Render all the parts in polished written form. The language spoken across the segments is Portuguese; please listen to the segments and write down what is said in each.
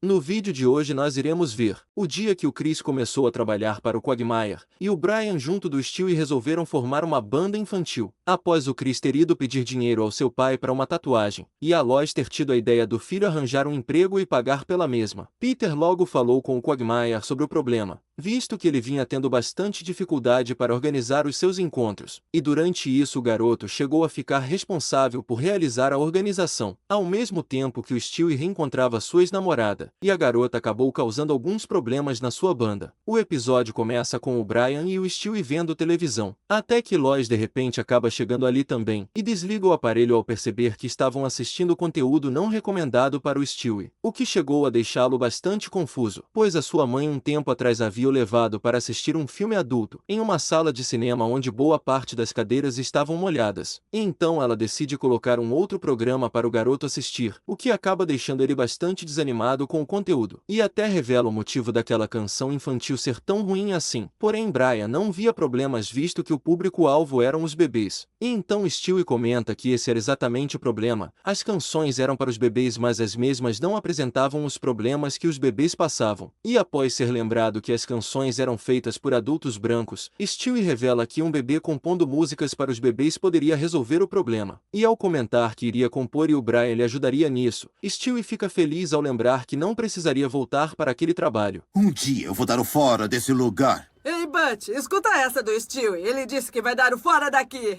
No vídeo de hoje nós iremos ver o dia que o Chris começou a trabalhar para o Quagmire e o Brian junto do Stewie resolveram formar uma banda infantil. Após o Chris ter ido pedir dinheiro ao seu pai para uma tatuagem e a Lois ter tido a ideia do filho arranjar um emprego e pagar pela mesma, Peter logo falou com o Quagmire sobre o problema, visto que ele vinha tendo bastante dificuldade para organizar os seus encontros, e durante isso o garoto chegou a ficar responsável por realizar a organização, ao mesmo tempo que o Stewie reencontrava sua ex-namorada, e a garota acabou causando alguns problemas na sua banda. O episódio começa com o Brian e o Stewie vendo televisão, até que Lois de repente acaba chegando ali também, e desliga o aparelho ao perceber que estavam assistindo conteúdo não recomendado para o Stewie, o que chegou a deixá-lo bastante confuso, pois a sua mãe um tempo atrás havia o levado para assistir um filme adulto, em uma sala de cinema onde boa parte das cadeiras estavam molhadas, e então ela decide colocar um outro programa para o garoto assistir, o que acaba deixando ele bastante desanimado com o conteúdo, e até revela o motivo daquela canção infantil ser tão ruim assim. Porém Brian não via problemas visto que o público-alvo eram os bebês, e então Stewie comenta que esse era exatamente o problema, as canções eram para os bebês mas as mesmas não apresentavam os problemas que os bebês passavam, e após ser lembrado que as canções eram feitas por adultos brancos, Stewie revela que um bebê compondo músicas para os bebês poderia resolver o problema, e ao comentar que iria compor e o Brian lhe ajudaria nisso, Stewie fica feliz ao lembrar que não precisaria voltar para aquele trabalho. Um dia eu vou dar o fora desse lugar. Ei, Butch, escuta essa do Stewie. Ele disse que vai dar o fora daqui.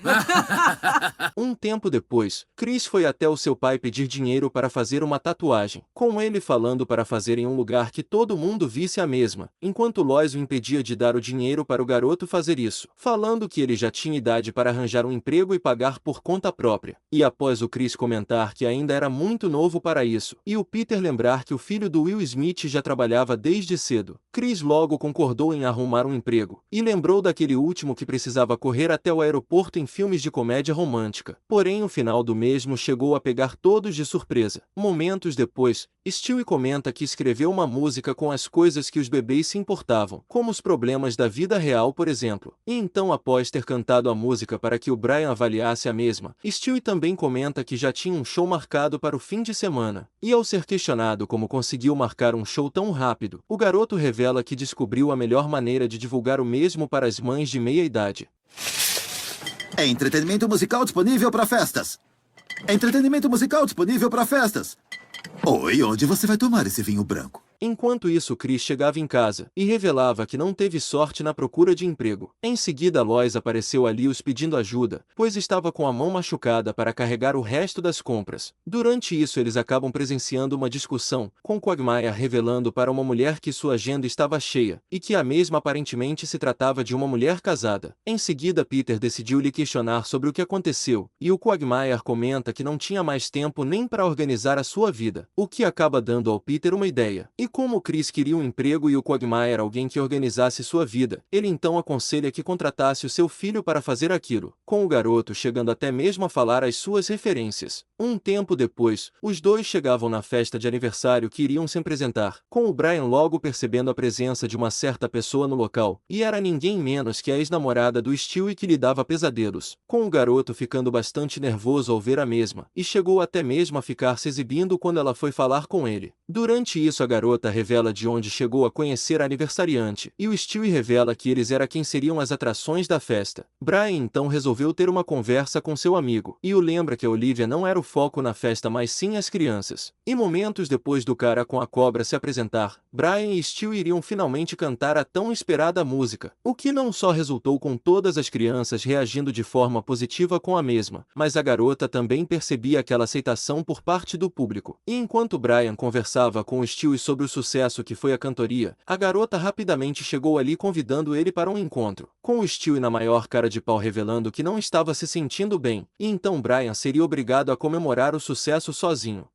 Um tempo depois, Chris foi até o seu pai pedir dinheiro para fazer uma tatuagem, com ele falando para fazer em um lugar que todo mundo visse a mesma, enquanto Lois o impedia de dar o dinheiro para o garoto fazer isso, falando que ele já tinha idade para arranjar um emprego e pagar por conta própria. E após o Chris comentar que ainda era muito novo para isso, e o Peter lembrar que o filho do Will Smith já trabalhava desde cedo, Chris logo concordou em arrumar um emprego, e lembrou daquele último que precisava correr até o aeroporto em filmes de comédia romântica. Porém o final do mesmo chegou a pegar todos de surpresa. Momentos depois, Stewie comenta que escreveu uma música com as coisas que os bebês se importavam, como os problemas da vida real por exemplo. E então após ter cantado a música para que o Brian avaliasse a mesma, Stewie também comenta que já tinha um show marcado para o fim de semana. E ao ser questionado como conseguiu marcar um show tão rápido, o garoto revela que descobriu a melhor maneira de divulgar o mesmo para as mães de meia idade. É entretenimento musical disponível para festas. Entretenimento musical disponível para festas. Oi, onde você vai tomar esse vinho branco? Enquanto isso Chris chegava em casa e revelava que não teve sorte na procura de emprego. Em seguida Lois apareceu ali os pedindo ajuda, pois estava com a mão machucada para carregar o resto das compras. Durante isso eles acabam presenciando uma discussão, com Quagmire revelando para uma mulher que sua agenda estava cheia, e que a mesma aparentemente se tratava de uma mulher casada. Em seguida Peter decidiu lhe questionar sobre o que aconteceu, e o Quagmire comenta que não tinha mais tempo nem para organizar a sua vida, o que acaba dando ao Peter uma ideia. E como o Chris queria um emprego e o Quagmire alguém que organizasse sua vida, ele então aconselha que contratasse o seu filho para fazer aquilo, com o garoto chegando até mesmo a falar as suas referências. Um tempo depois, os dois chegavam na festa de aniversário que iriam se apresentar, com o Brian logo percebendo a presença de uma certa pessoa no local, e era ninguém menos que a ex-namorada do Stewie que lhe dava pesadelos, com o garoto ficando bastante nervoso ao ver a mesma, e chegou até mesmo a ficar se exibindo quando ela foi falar com ele. Durante isso a garota revela de onde chegou a conhecer a aniversariante, e o Stewie revela que eles eram quem seriam as atrações da festa. Brian então resolveu ter uma conversa com seu amigo, e o lembra que a Olivia não era o foco na festa mas sim as crianças. E momentos depois do cara com a cobra se apresentar, Brian e Stewie iriam finalmente cantar a tão esperada música, o que não só resultou com todas as crianças reagindo de forma positiva com a mesma, mas a garota também percebia aquela aceitação por parte do público. E enquanto Brian conversava com o Stewie sobre o sucesso que foi a cantoria, a garota rapidamente chegou ali convidando ele para um encontro, com o Stewie na maior cara de pau revelando que não estava se sentindo bem, e então Brian seria obrigado a comemorar o sucesso sozinho.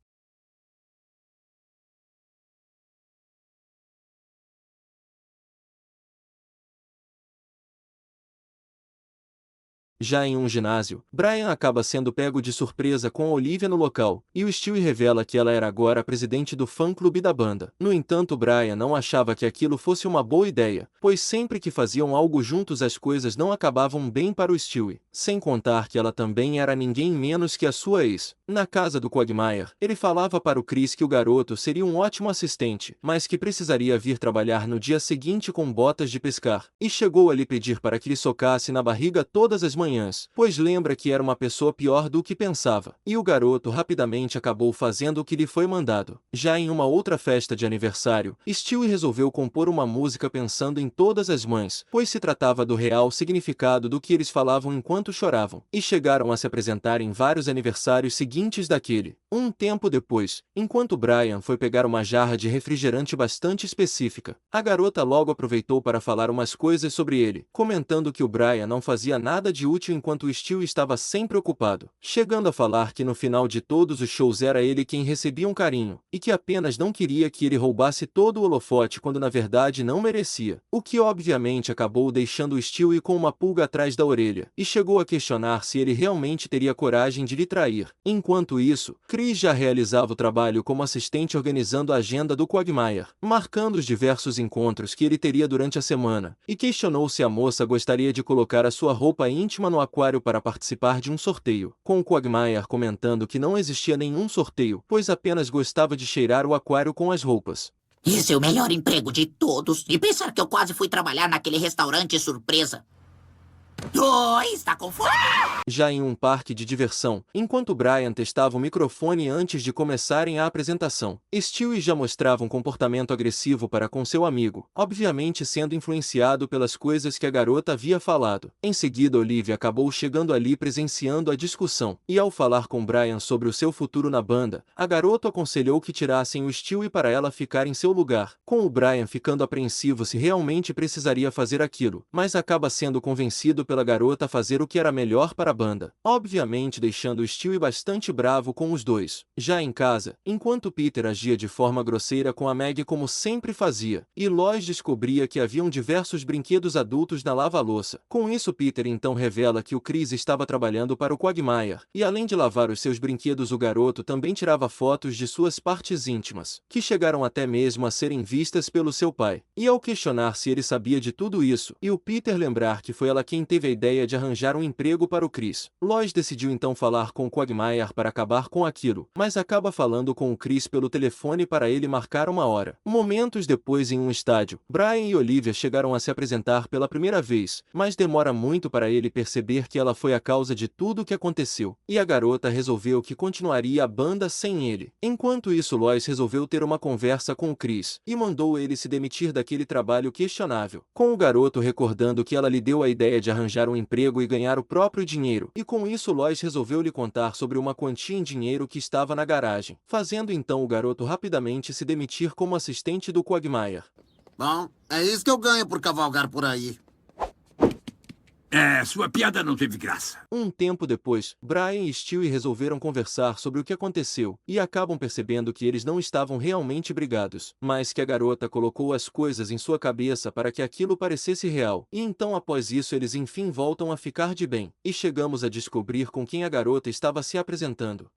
Já em um ginásio, Brian acaba sendo pego de surpresa com a Olivia no local, e o Stewie revela que ela era agora a presidente do fã-clube da banda. No entanto, Brian não achava que aquilo fosse uma boa ideia, pois sempre que faziam algo juntos as coisas não acabavam bem para o Stewie, sem contar que ela também era ninguém menos que a sua ex. Na casa do Quagmire, ele falava para o Chris que o garoto seria um ótimo assistente, mas que precisaria vir trabalhar no dia seguinte com botas de pescar, e chegou a lhe pedir para que lhe socasse na barriga todas as manhãs, pois lembra que era uma pessoa pior do que pensava, e o garoto rapidamente acabou fazendo o que lhe foi mandado. Já em uma outra festa de aniversário, Stewie resolveu compor uma música pensando em todas as mães, pois se tratava do real significado do que eles falavam enquanto choravam, e chegaram a se apresentar em vários aniversários seguintes daquele. Um tempo depois, enquanto Brian foi pegar uma jarra de refrigerante bastante específica, a garota logo aproveitou para falar umas coisas sobre ele, comentando que o Brian não fazia nada de útil enquanto o Stewie estava sempre ocupado, chegando a falar que no final de todos os shows era ele quem recebia um carinho, e que apenas não queria que ele roubasse todo o holofote quando na verdade não merecia, o que obviamente acabou deixando o Stewie com uma pulga atrás da orelha, e chegou a questionar se ele realmente teria coragem de lhe trair. Enquanto isso, Chris já realizava o trabalho como assistente organizando a agenda do Quagmire, marcando os diversos encontros que ele teria durante a semana, e questionou se a moça gostaria de colocar a sua roupa íntima no aquário para participar de um sorteio, com o Quagmire comentando que não existia nenhum sorteio, pois apenas gostava de cheirar o aquário com as roupas. Esse é o melhor emprego de todos. E pensar que eu quase fui trabalhar naquele restaurante surpresa. Está com fome? Já em um parque de diversão, enquanto Brian testava o microfone antes de começarem a apresentação, Stewie já mostrava um comportamento agressivo para com seu amigo, obviamente sendo influenciado pelas coisas que a garota havia falado. Em seguida, Olivia acabou chegando ali presenciando a discussão, e ao falar com Brian sobre o seu futuro na banda, a garota aconselhou que tirassem o Stewie para ela ficar em seu lugar, com o Brian ficando apreensivo se realmente precisaria fazer aquilo, mas acaba sendo convencido pela garota a fazer o que era melhor para a banda, obviamente deixando o Stewie bastante bravo com os dois. Já em casa, enquanto Peter agia de forma grosseira com a Maggie como sempre fazia, e Lois descobria que haviam diversos brinquedos adultos na lava-louça. Com isso, Peter então revela que o Chris estava trabalhando para o Quagmire, e além de lavar os seus brinquedos, o garoto também tirava fotos de suas partes íntimas, que chegaram até mesmo a serem vistas pelo seu pai. E ao questionar se ele sabia de tudo isso, e o Peter lembrar que foi ela quem teve a ideia de arranjar um emprego para o Chris, Lois decidiu então falar com o Quagmire para acabar com aquilo, mas acaba falando com o Chris pelo telefone para ele marcar uma hora. Momentos depois, em um estádio, Brian e Olivia chegaram a se apresentar pela primeira vez, mas demora muito para ele perceber que ela foi a causa de tudo o que aconteceu, e a garota resolveu que continuaria a banda sem ele. Enquanto isso, Lois resolveu ter uma conversa com o Chris, e mandou ele se demitir daquele trabalho questionável, com o garoto recordando que ela lhe deu a ideia de arranjar um emprego e ganhar o próprio dinheiro, e com isso Lois resolveu lhe contar sobre uma quantia em dinheiro que estava na garagem, fazendo então o garoto rapidamente se demitir como assistente do Quagmire. Bom, é isso que eu ganho por cavalgar por aí. Sua piada não teve graça. Um tempo depois, Brian e Stewie resolveram conversar sobre o que aconteceu, e acabam percebendo que eles não estavam realmente brigados, mas que a garota colocou as coisas em sua cabeça para que aquilo parecesse real, e então após isso eles enfim voltam a ficar de bem, e chegamos a descobrir com quem a garota estava se apresentando.